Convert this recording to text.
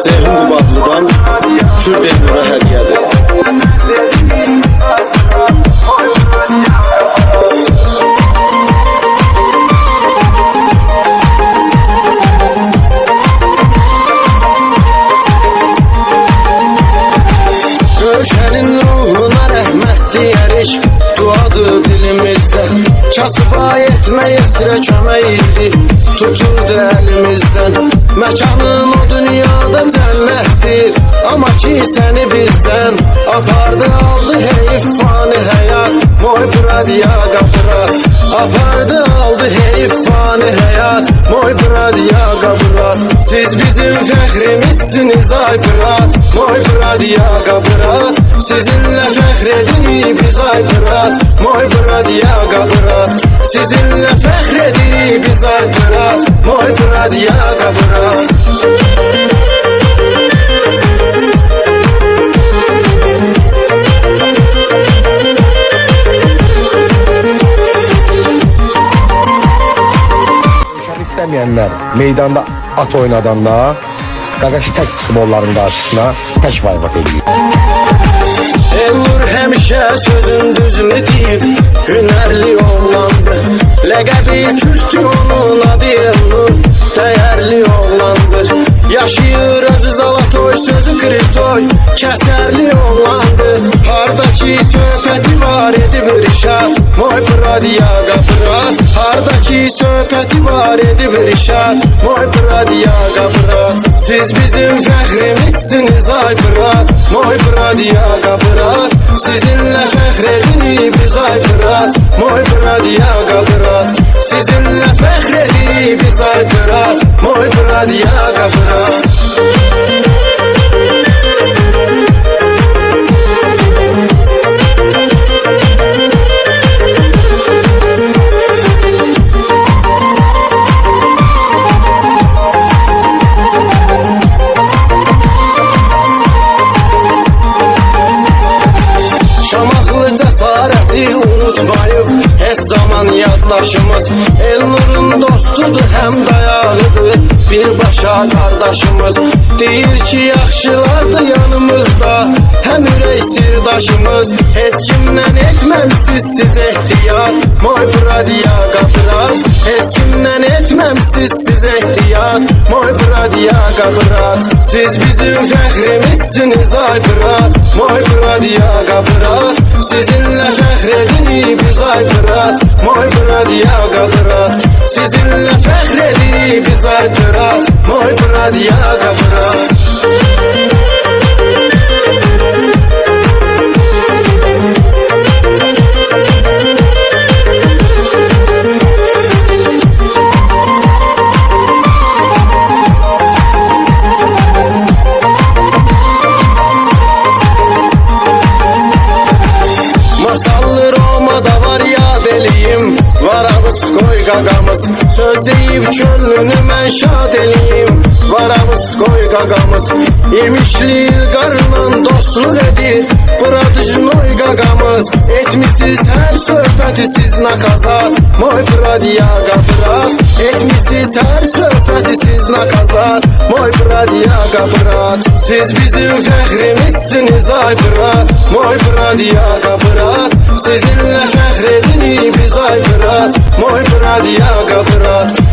Ceyhun Qubadlıdan Kürt Elnura hədiyyədir. Rövşənin ruhuna rəhmət deyərik, duadır dilimizdə. Kasıba etmək esrə kömək idi, tuturdu əlimizdən. Məkanın o dünyada cənnətdir, amma ki səni bizdən apardı, aldı heyif fani həyat. Moy bradiya qabrat, apardı, aldı heyif fani həyat. Moy bradiya qabrat, siz bizim fəxrimizsiniz ay brat. Moy bradiya qabrat, sizinlə fəxr edirik biz ay brat. Moy bradiya qabrat, sizinlə fəxr edirik biz ay brat. Moy bradiya qabrat. İstəməyənlər meydanda at oynadanlar Qaqaşı tək çıxıb onların qarşısına tək vayvat edir. Elnur həmişə sözün düzünü deyib, hünərli oğlandı. Ləqəbi Kürtdür, onun adı Elnur, dəyərli oğlandır. Yaşayır özü Zalatoy, sözü Kritoy, kəsərli oğlandır. Hardakı söhbəti var edib irşad, moy bradiya qabrat. Hardakı söhbəti var edib irşad, moy bradiya qabrat. Siz bizim fəxrimizsiniz ay brat, moy bradiya qabrat. Sizinlə fəxr edirik biz ay brat, moy bradiya qabrat. Sizinlə fəxr edirik biz ay brat, moy bradiya qabrat. Şamaxlı cəsarəti unutmayıb heç zaman yaddaşımız. Elnurun dostudur, həm dayağıdır, birbaşa qardaşımız. Deyir ki yaxşılardır yanımızda, həm ürək sirdaşımız. Heç kimdən etməmsiz siz ehtiyat, moy bradiya qabrat. Heç kimdən etməmsiz siz ehtiyat, moy bradiya qabrat. Siz bizim fəxrimizsiniz ay brat, moy bradiya qabrat. Sizinlə fəxr edirik biz ay brat, moy bradiya qabrat. Sizinlə fəxr edirik biz ay brat, moy bradiya qabrat. Masallı Roma'da var yad eləyim, var ağız qoy qaqamız. Söz deyib könlünü mən şad eləyim, var ağız qoy qaqamız. İmişli ilqarla dostluq edir, Bradijnoy qaqamız. Etmişsiz hər söhbəti siz nakazat, moy bradiya qabrat. Etmişsiz hər söhbəti siz nakazat, moy bradiya qabrat. Siz bizim fəxrimizsiniz ay brat, moy bradiya qabrat. Sizinlə fəxr edirik biz ay brat, moy bradiya qabrat.